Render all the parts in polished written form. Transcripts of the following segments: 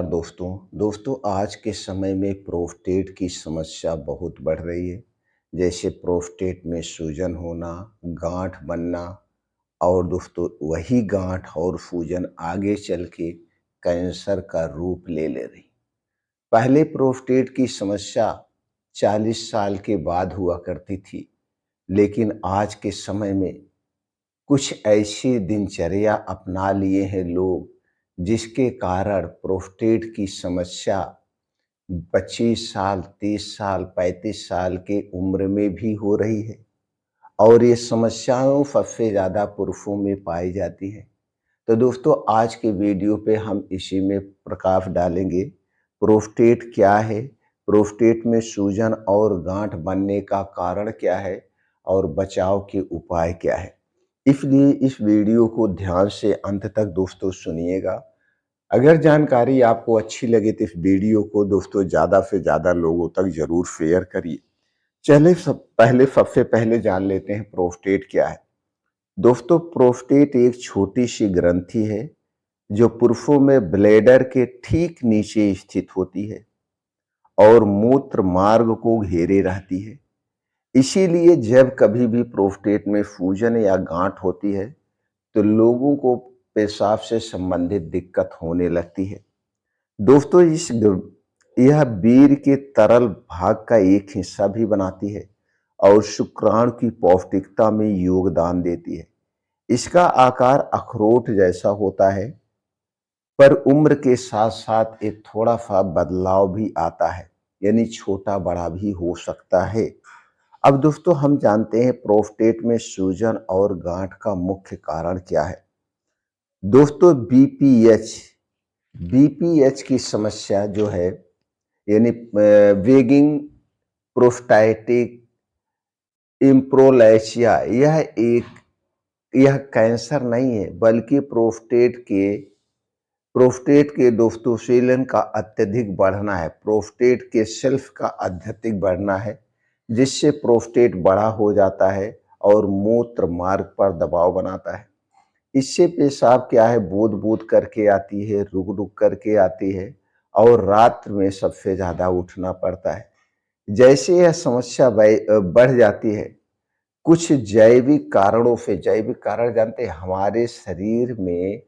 दोस्तों आज के समय में प्रोस्टेट की समस्या बहुत बढ़ रही है। जैसे प्रोस्टेट में सूजन होना, गांठ बनना और दोस्तों वही गांठ और सूजन आगे चल के कैंसर का रूप ले रही। पहले प्रोस्टेट की समस्या 40 साल के बाद हुआ करती थी, लेकिन आज के समय में कुछ ऐसी दिनचर्या अपना लिए हैं लोग जिसके कारण प्रोस्टेट की समस्या 25 साल, 30 साल, 35 साल के उम्र में भी हो रही है और ये समस्याओं सबसे ज़्यादा पुरुषों में पाई जाती है। तो दोस्तों आज के वीडियो पे हम इसी में प्रकाश डालेंगे। प्रोस्टेट क्या है, प्रोस्टेट में सूजन और गांठ बनने का कारण क्या है और बचाव के उपाय क्या है। इसलिए इस वीडियो को ध्यान से अंत तक दोस्तों सुनिएगा। अगर जानकारी आपको अच्छी लगे तो इस वीडियो को दोस्तों ज़्यादा से ज़्यादा लोगों तक ज़रूर शेयर करिए। चलिए सबसे पहले जान लेते हैं प्रोस्टेट क्या है। दोस्तों प्रोस्टेट एक छोटी सी ग्रंथि है जो पुरुषों में ब्लैडर के ठीक नीचे स्थित होती है और मूत्र मार्ग को घेरे रहती है। इसीलिए जब कभी भी प्रोस्टेट में सूजन या गांठ होती है तो लोगों को पेशाब से संबंधित दिक्कत होने लगती है। दोस्तों यह वीर्य के तरल भाग का एक हिस्सा भी बनाती है और शुक्राणु की पौष्टिकता में योगदान देती है। इसका आकार अखरोट जैसा होता है, पर उम्र के साथ साथ एक थोड़ा सा बदलाव भी आता है, यानी छोटा बड़ा भी हो सकता है। अब दोस्तों हम जानते हैं प्रोस्टेट में सूजन और गांठ का मुख्य कारण क्या है। दोस्तों बीपीएच की समस्या जो है, यानी वेगिंग प्रोस्टैटिक इम्प्रोलैशिया, यह कैंसर नहीं है बल्कि प्रोस्टेट के दोस्तों सेलन का अत्यधिक बढ़ना है। प्रोस्टेट के सेल्फ का अत्यधिक बढ़ना है जिससे प्रोस्टेट बड़ा हो जाता है और मूत्र मार्ग पर दबाव बनाता है। इससे पेशाब क्या है, बूद बूद करके आती है, रुक रुक करके आती है और रात में सबसे ज़्यादा उठना पड़ता है। जैसे यह समस्या बढ़ जाती है, कुछ जैविक कारणों से, जैविक कारण जानते हैं, हमारे शरीर में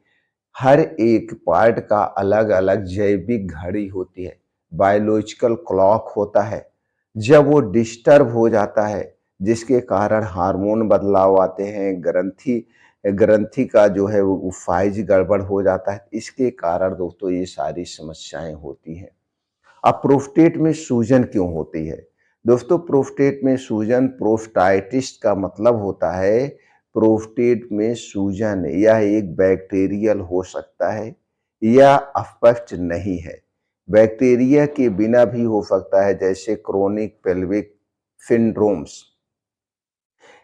हर एक पार्ट का अलग अलग जैविक घड़ी होती है, बायोलॉजिकल क्लॉक होता है। जब वो डिस्टर्ब हो जाता है जिसके कारण हार्मोन बदलाव आते हैं, ग्रंथि का जो है वो फाइज गड़बड़ हो जाता है, इसके कारण दोस्तों ये सारी समस्याएं होती हैं। अब प्रोस्टेट में सूजन क्यों होती है? दोस्तों प्रोस्टेट में सूजन, प्रोस्टाइटिस का मतलब होता है प्रोस्टेट में सूजन। यह एक बैक्टीरियल हो सकता है या अस्पष्ट नहीं है। बैक्टीरिया के बिना भी हो सकता है, जैसे क्रोनिक पेल्विक सिंड्रोम्स।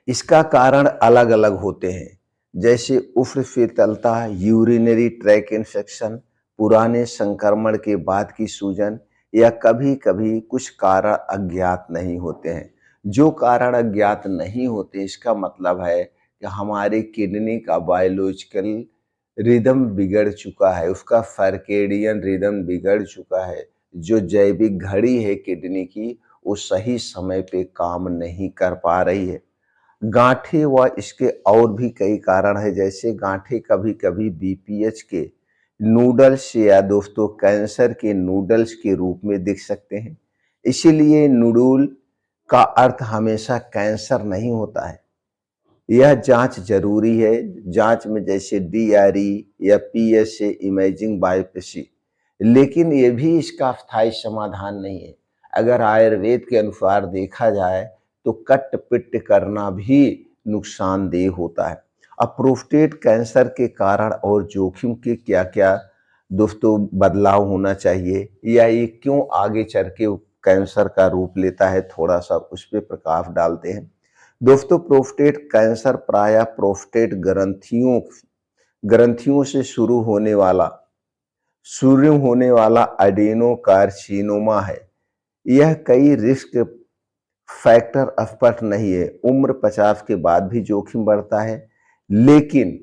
इसका कारण अलग अलग होते हैं, जैसे उफ्र शीतलता, यूरिनरी ट्रैक इन्फेक्शन, पुराने संक्रमण के बाद की सूजन, या कभी कभी कुछ कारण अज्ञात नहीं होते हैं। जो कारण अज्ञात नहीं होते इसका मतलब है कि हमारे किडनी का बायोलॉजिकल रिदम बिगड़ चुका है, उसका सर्केडियन रिदम बिगड़ चुका है। जो जैविक घड़ी है किडनी की, वो सही समय पे काम नहीं कर पा रही है। गांठें व इसके और भी कई कारण है, जैसे गांठें कभी कभी बीपीएच के नूडल्स या दोस्तों कैंसर के नूडल्स के रूप में दिख सकते हैं। इसीलिए नूडल का अर्थ हमेशा कैंसर नहीं होता है। यह जांच जरूरी है। जांच में जैसे डीआरई या पीएसए, इमेजिंग बायोप्सी, लेकिन ये भी इसका स्थायी समाधान नहीं है। अगर आयुर्वेद के अनुसार देखा जाए तो कट पिट करना भी नुकसानदेह होता है। अब प्रोस्टेट कैंसर के कारण और जोखिम के क्या क्या दोस्तों बदलाव होना चाहिए, या ये क्यों आगे चल के कैंसर का रूप लेता है, थोड़ा सा उस पर प्रकाश डालते हैं। दोस्तों प्रोस्टेट कैंसर प्रायः प्रोस्टेट ग्रंथियों से शुरू होने वाला एडेनोकार्सिनोमा है। यह कई रिस्क फैक्टर स्पष्ट नहीं है। उम्र 50 के बाद भी जोखिम बढ़ता है, लेकिन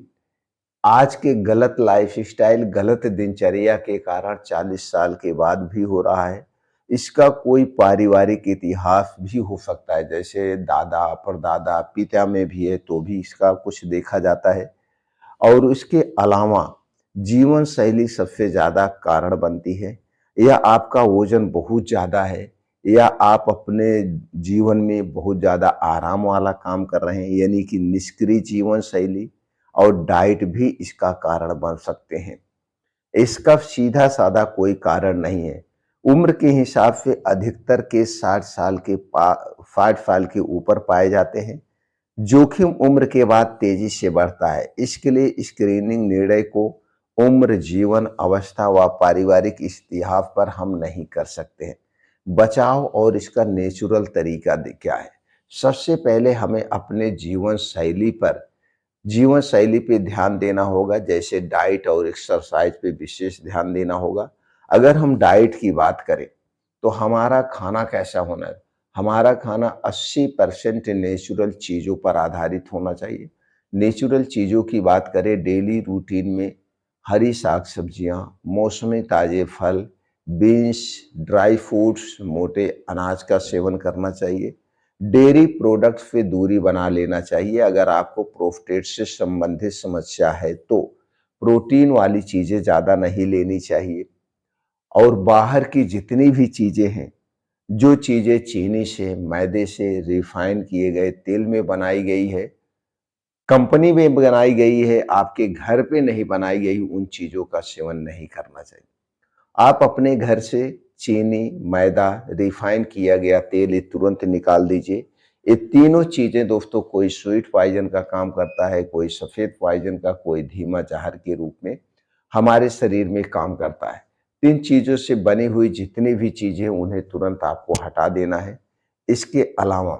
आज के गलत लाइफस्टाइल, गलत दिनचर्या के कारण 40 साल के बाद भी हो रहा है। इसका कोई पारिवारिक इतिहास भी हो सकता है, जैसे दादा, परदादा, पिता में भी है तो भी इसका कुछ देखा जाता है। और उसके अलावा जीवन शैली सबसे ज़्यादा कारण बनती है, या आपका वज़न बहुत ज़्यादा है, या आप अपने जीवन में बहुत ज़्यादा आराम वाला काम कर रहे हैं, यानी कि निष्क्रिय जीवन शैली और डाइट भी इसका कारण बन सकते हैं। इसका सीधा-साधा कोई कारण नहीं है। उम्र के हिसाब से अधिकतर केस 60 साल के ऊपर पाए जाते हैं। जोखिम उम्र के बाद तेजी से बढ़ता है। इसके लिए स्क्रीनिंग निर्णय को उम्र, जीवन अवस्था व पारिवारिक इतिहास पर हम नहीं कर सकते हैं। बचाव और इसका नेचुरल तरीका क्या है? सबसे पहले हमें अपने जीवन शैली पे ध्यान देना होगा, जैसे डाइट और एक्सरसाइज पे विशेष ध्यान देना होगा। अगर हम डाइट की बात करें, तो हमारा खाना कैसा होना है? हमारा खाना 80% नेचुरल चीज़ों पर आधारित होना चाहिए। नेचुरल चीज़ों की बात करें, डेली रूटीन में हरी साग-सब्जियाँ, मौसमी ताज़े फल, बीन्स, ड्राई फ्रूट्स, मोटे अनाज का सेवन करना चाहिए। डेयरी प्रोडक्ट्स से दूरी बना लेना चाहिए। अगर आपको प्रोस्टेट से संबंधित समस्या है तो प्रोटीन वाली चीज़ें ज़्यादा नहीं लेनी चाहिए। और बाहर की जितनी भी चीज़ें हैं, जो चीज़ें चीनी से, मैदे से, रिफाइन किए गए तेल में बनाई गई है, कंपनी में बनाई गई है, आपके घर पे नहीं बनाई गई, उन चीज़ों का सेवन नहीं करना चाहिए। आप अपने घर से चीनी, मैदा, रिफाइन किया गया तेल ये तुरंत निकाल दीजिए। ये तीनों चीज़ें दोस्तों, कोई स्वीट पॉइज़न का काम करता है, कोई सफ़ेद पॉइज़न का, कोई धीमा जहर के रूप में हमारे शरीर में काम करता है। 3 चीज़ों से बनी हुई जितनी भी चीज़ें उन्हें तुरंत आपको हटा देना है। इसके अलावा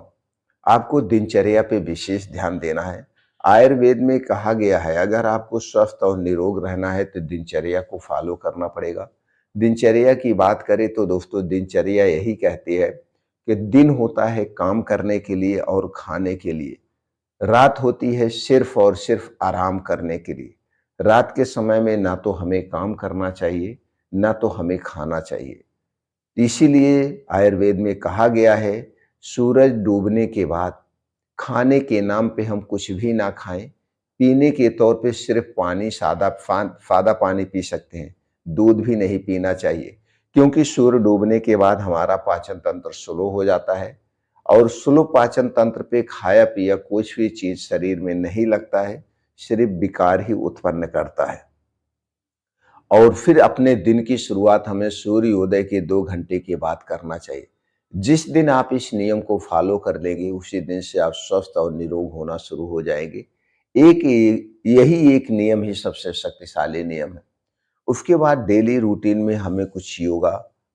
आपको दिनचर्या पे विशेष ध्यान देना है। आयुर्वेद में कहा गया है, अगर आपको स्वस्थ और निरोग रहना है तो दिनचर्या को फॉलो करना पड़ेगा। दिनचर्या की बात करें तो दोस्तों, दिनचर्या यही कहती है कि दिन होता है काम करने के लिए और खाने के लिए। रात होती है सिर्फ और सिर्फ आराम करने के लिए। रात के समय में ना तो हमें काम करना चाहिए, ना तो हमें खाना चाहिए। इसीलिए आयुर्वेद में कहा गया है, सूरज डूबने के बाद खाने के नाम पे हम कुछ भी ना खाएं। पीने के तौर पे सिर्फ पानी, सादा पानी पी सकते हैं। दूध भी नहीं पीना चाहिए, क्योंकि सूर्य डूबने के बाद हमारा पाचन तंत्र स्लो हो जाता है, और स्लो पाचन तंत्र पे खाया पिया कुछ भी चीज शरीर में नहीं लगता है, सिर्फ विकार ही उत्पन्न करता है। और फिर अपने दिन की शुरुआत हमें सूर्योदय के 2 घंटे के बाद करना चाहिए। जिस दिन आप इस नियम को फॉलो कर लेंगे, उसी दिन से आप स्वस्थ और निरोग होना शुरू हो जाएँगे। यही एक नियम ही सबसे शक्तिशाली नियम है। उसके बाद डेली रूटीन में हमें कुछ योगा,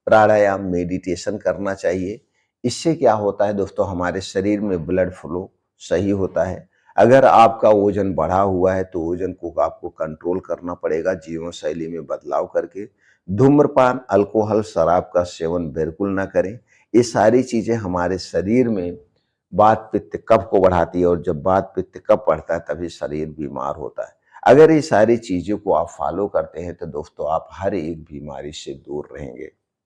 प्राणायाम, मेडिटेशन करना चाहिए। इससे क्या होता है दोस्तों, हमारे शरीर में ब्लड फ्लो सही होता है। अगर आपका वज़न बढ़ा हुआ है तो वज़न को आपको कंट्रोल करना पड़ेगा जीवन शैली में बदलाव करके। धूम्रपान, अल्कोहल, शराब का सेवन बिल्कुल ना करें। ये सारी चीज़ें हमारे शरीर में वात, पित्त, कफ को बढ़ाती है, और जब वात, पित्त, कफ बढ़ता है तभी शरीर बीमार होता है। अगर ये सारी चीज़ों को आप फॉलो करते हैं तो दोस्तों, आप हर एक बीमारी से दूर रहेंगे।